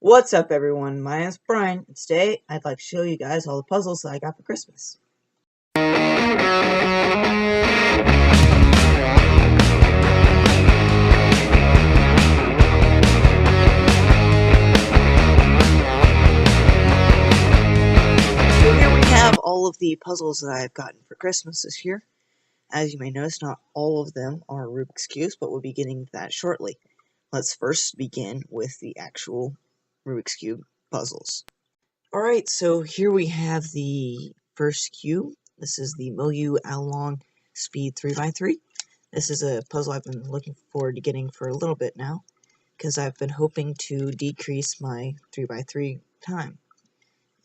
What's up, everyone? My name's Brian, and today I'd like to show you guys all the puzzles that I got for Christmas. So here we have all of the puzzles that I've gotten for Christmas this year. As you may notice, not all of them are Rubik's Cubes, but we'll be getting to that shortly. Let's first begin with the actual Rubik's Cube puzzles. Alright, so here we have the first cube. This is the MOYOU Long Speed 3x3. This is a puzzle I've been looking forward to getting for a little bit now, because I've been hoping to decrease my 3x3 time.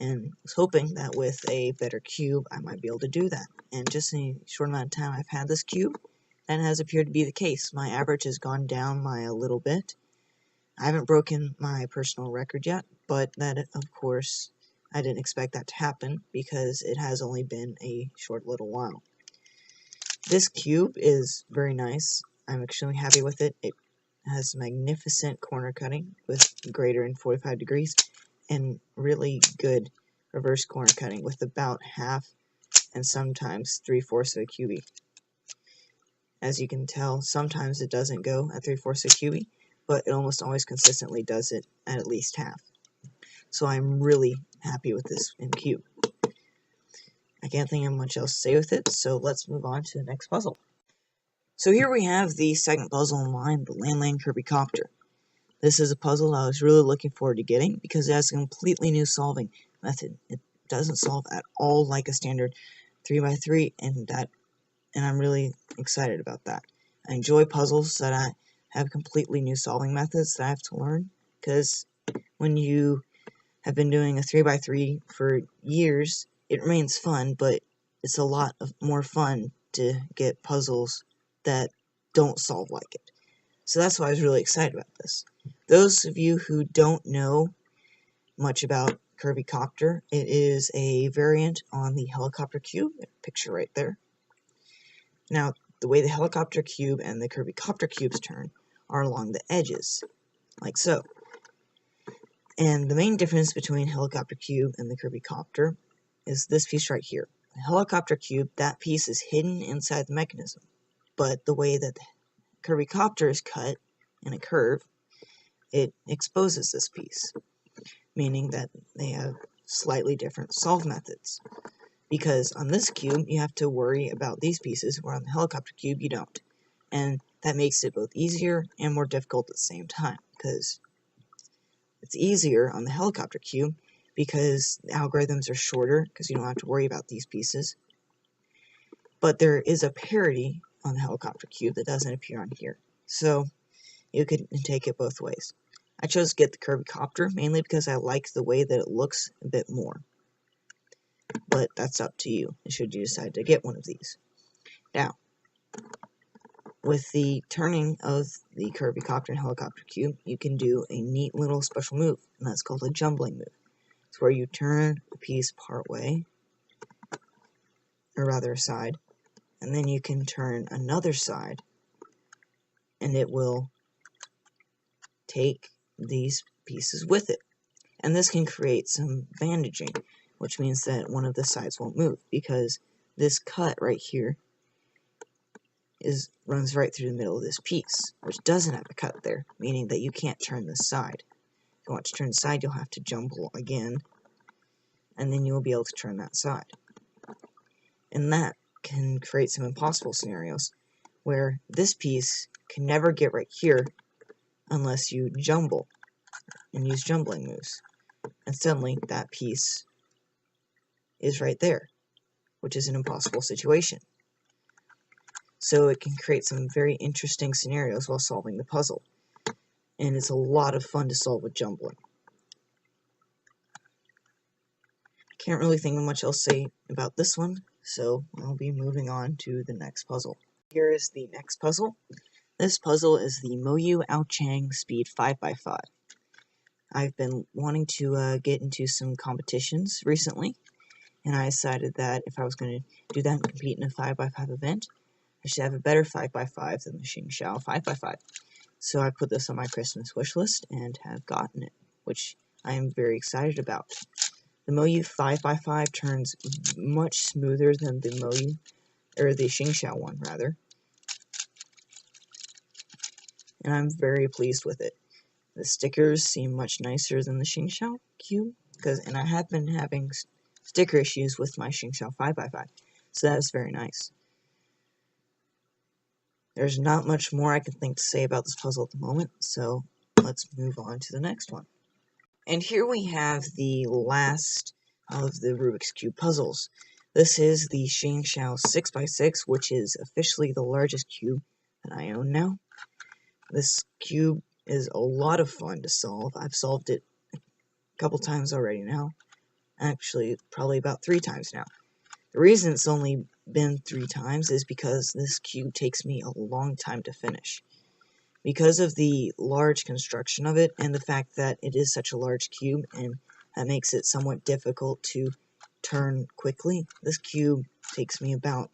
And was hoping that with a better cube, I might be able to do that. And just in a short amount of time I've had this cube, that has appeared to be the case. My average has gone down by a little bit. I haven't broken my personal record yet, but that, of course, I didn't expect that to happen because it has only been a short little while. This cube is very nice. I'm extremely happy with it. It has magnificent corner cutting with greater than 45 degrees and really good reverse corner cutting with about half and sometimes 3/4 of a cubie. As you can tell, sometimes it doesn't go at 3/4 of a cubie, but it almost always consistently does it at least half. So I'm really happy with this in cube. I can't think of much else to say with it, so let's move on to the next puzzle. So here we have the second puzzle in line, the Landland Kirby Copter. This is a puzzle I was really looking forward to getting because it has a completely new solving method. It doesn't solve at all like a standard 3x3, and I'm really excited about that. I enjoy puzzles that have completely new solving methods that I have to learn, because when you have been doing a 3x3 for years, it remains fun, but it's a lot more fun to get puzzles that don't solve like it. So that's why I was really excited about this. Those of you who don't know much about Kirby Copter, it is a variant on the helicopter cube, picture right there. Now, the way the helicopter cube and the Kirby Copter cubes turn are along the edges, like so. And the main difference between helicopter cube and the Kirby Copter is this piece right here. The helicopter cube, that piece is hidden inside the mechanism. But the way that the Kirby Copter is cut in a curve, it exposes this piece, meaning that they have slightly different solve methods. Because on this cube, you have to worry about these pieces, where on the helicopter cube, you don't. And that makes it both easier and more difficult at the same time, because it's easier on the helicopter cube because the algorithms are shorter because you don't have to worry about these pieces. But there is a parity on the helicopter cube that doesn't appear on here. So you could take it both ways. I chose to get the Kirby Copter mainly because I like the way that it looks a bit more. But that's up to you, should you decide to get one of these. Now, with the turning of the Kirby Copter and helicopter cube, you can do a neat little special move, and that's called a jumbling move. It's where you turn the piece part way, or rather a side, and then you can turn another side, and it will take these pieces with it. And this can create some bandaging, which means that one of the sides won't move, because this cut right here runs right through the middle of this piece, which doesn't have a cut there, meaning that you can't turn this side. If you want to turn the side, you'll have to jumble again, and then you'll be able to turn that side. And that can create some impossible scenarios, where this piece can never get right here unless you jumble and use jumbling moves. And suddenly, that piece is right there, which is an impossible situation. So it can create some very interesting scenarios while solving the puzzle. And it's a lot of fun to solve with jumbling. Can't really think of much else to say about this one, so I'll be moving on to the next puzzle. Here is the next puzzle. This puzzle is the MOYOU Chang Speed 5x5. I've been wanting to get into some competitions recently, and I decided that if I was going to do that and compete in a 5x5 event, I should have a better 5x5 than the Xing Shao 5x5. So I put this on my Christmas wish list and have gotten it, which I am very excited about. The MOYOU 5x5 turns much smoother than the MOYOU, or the Xingxiao one, rather. And I'm very pleased with it. The stickers seem much nicer than the Xingxiao cube, and I have been having sticker issues with my Xingxiao 5x5, so that is very nice. There's not much more I can think to say about this puzzle at the moment, so let's move on to the next one. And here we have the last of the Rubik's Cube puzzles. This is the Xingxiao 6x6, which is officially the largest cube that I own now. This cube is a lot of fun to solve. I've solved it a couple times already now. Actually, probably about 3 times now. The reason it's only been 3 times is because this cube takes me a long time to finish. Because of the large construction of it, and the fact that it is such a large cube, and that makes it somewhat difficult to turn quickly, this cube takes me about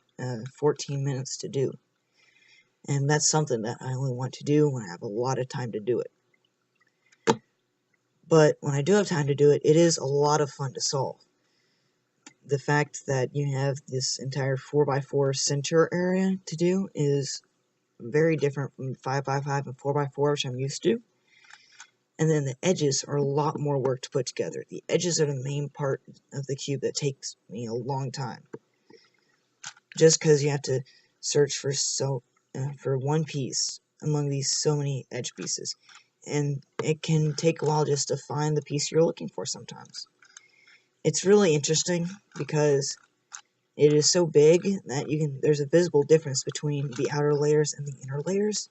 14 minutes to do. And that's something that I only want to do when I have a lot of time to do it. But when I do have time to do it, it is a lot of fun to solve. The fact that you have this entire 4x4 center area to do is very different from 5x5 and 4x4, which I'm used to. And then the edges are a lot more work to put together. The edges are the main part of the cube that takes me a long time. Just because you have to search for one piece among these so many edge pieces. And it can take a while just to find the piece you're looking for sometimes. It's really interesting because it is so big that there's a visible difference between the outer layers and the inner layers.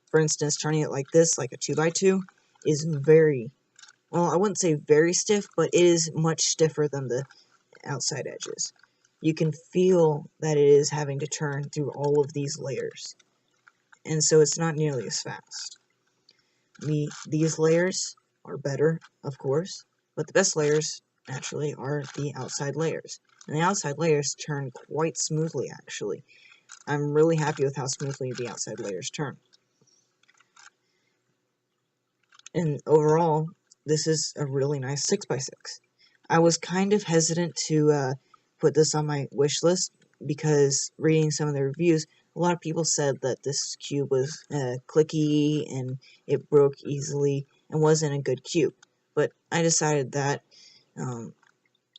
For instance, turning it like this, like a 2x2, is very, well, I wouldn't say very stiff, but it is much stiffer than the outside edges. You can feel that it is having to turn through all of these layers, and so it's not nearly as fast. These layers are better, of course, but the best layers, naturally, are the outside layers. And the outside layers turn quite smoothly, actually. I'm really happy with how smoothly the outside layers turn. And overall, this is a really nice 6x6. I was kind of hesitant to put this on my wish list because reading some of the reviews, a lot of people said that this cube was clicky and it broke easily and wasn't a good cube. But I decided that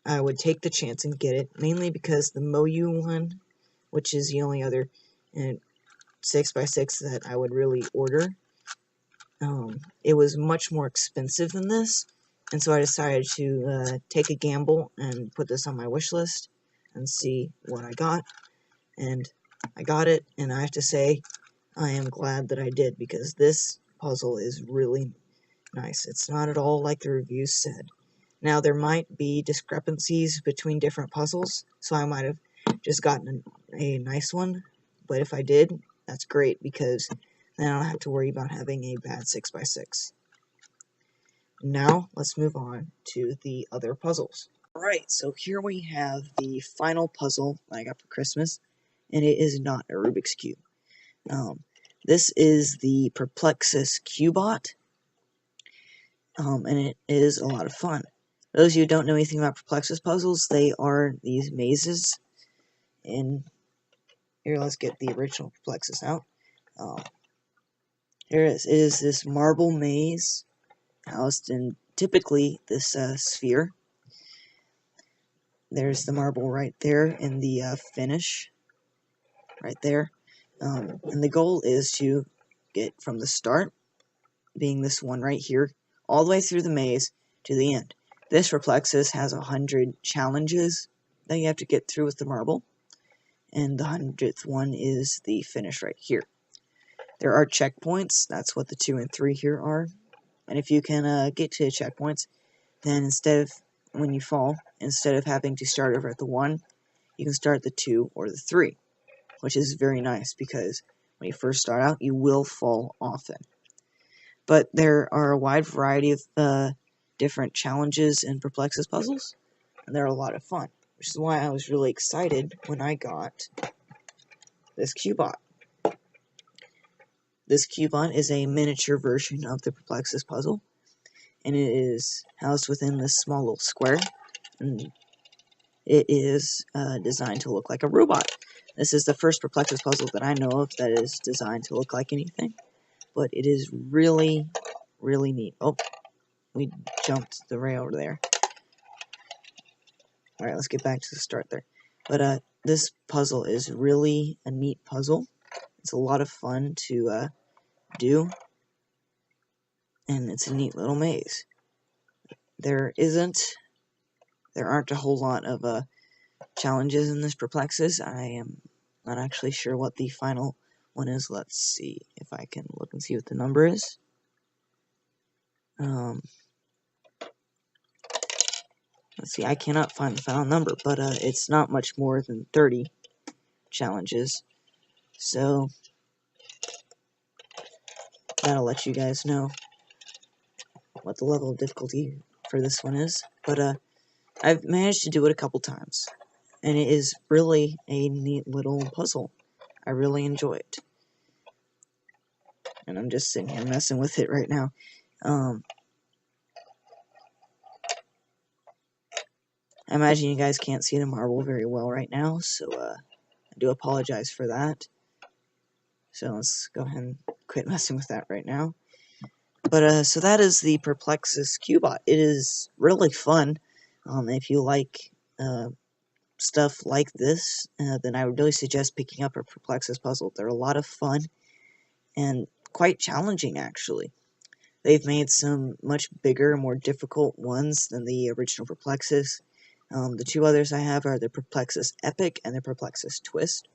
I would take the chance and get it, mainly because the MOYOU one, which is the only other 6x6 that I would really order, it was much more expensive than this, and so I decided to take a gamble and put this on my wish list and see what I got. And I got it, and I have to say I am glad that I did, because this puzzle is really nice. It's not at all like the reviews said. Now, there might be discrepancies between different puzzles, so I might have just gotten a nice one, but if I did, that's great, because then I don't have to worry about having a bad 6x6. Now, let's move on to the other puzzles. Alright, so here we have the final puzzle I got for Christmas, and it is not a Rubik's Cube. This is the PERPLEXUS Cubot, and it is a lot of fun. For those of you who don't know anything about PERPLEXUS puzzles, they are these mazes. And here, let's get the original PERPLEXUS out. Here it is this marble maze housed in typically this sphere. There's the marble right there in the finish, right there. And the goal is to get from the start, being this one right here, all the way through the maze to the end. This PERPLEXUS has 100 challenges that you have to get through with the marble, and the 100th one is the finish right here. There are checkpoints, that's what the 2 and 3 here are, and if you can get to checkpoints, then when you fall, instead of having to start over at the 1, you can start the 2 or the 3, which is very nice, because when you first start out, you will fall often. But there are a wide variety of different challenges in PERPLEXUS puzzles, and they're a lot of fun, which is why I was really excited when I got this Cubot. This Cubot is a miniature version of the PERPLEXUS puzzle, and it is housed within this small little square, and it is designed to look like a robot. This is the first Perplexus puzzle that I know of that is designed to look like anything, but it is really, really neat. Oh, we jumped the rail over there. Alright, let's get back to the start there. But this puzzle is really a neat puzzle. It's a lot of fun to do, and it's a neat little maze. There aren't a whole lot of challenges in this Perplexus. I am not actually sure what the final one is. Let's see if I can look and see what the number is. Let's see, I cannot find the final number, but it's not much more than 30 challenges. So that'll let you guys know what the level of difficulty for this one is. But I've managed to do it a couple times, and it is really a neat little puzzle. I really enjoy it. And I'm just sitting here messing with it right now. I imagine you guys can't see the marble very well right now, so I do apologize for that. So let's go ahead and quit messing with that right now. But so that is the Perplexus Cubot. It is really fun. If you like stuff like this, then I would really suggest picking up a Perplexus puzzle. They're a lot of fun and quite challenging, actually. They've made some much bigger, more difficult ones than the original Perplexus. The two others I have are the Perplexus Epic and the Perplexus Twist.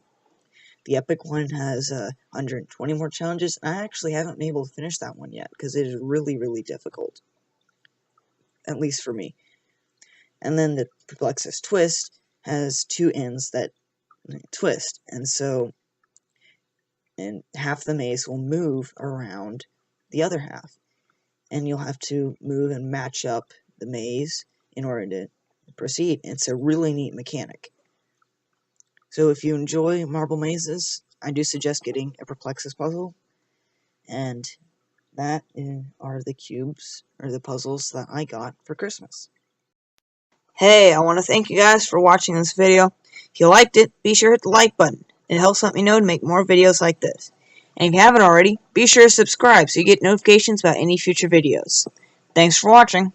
The Epic one has 120 more challenges, and I actually haven't been able to finish that one yet, because it is really, really difficult. At least for me. And then the Perplexus Twist has two ends that twist, and half the maze will move around the other half. And you'll have to move and match up the maze in order to proceed. It's a really neat mechanic. So if you enjoy marble mazes, I do suggest getting a Perplexus puzzle. And that are the cubes, or the puzzles that I got for Christmas. Hey, I want to thank you guys for watching this video. If you liked it, be sure to hit the like button. It helps let me know to make more videos like this. And if you haven't already, be sure to subscribe so you get notifications about any future videos. Thanks for watching.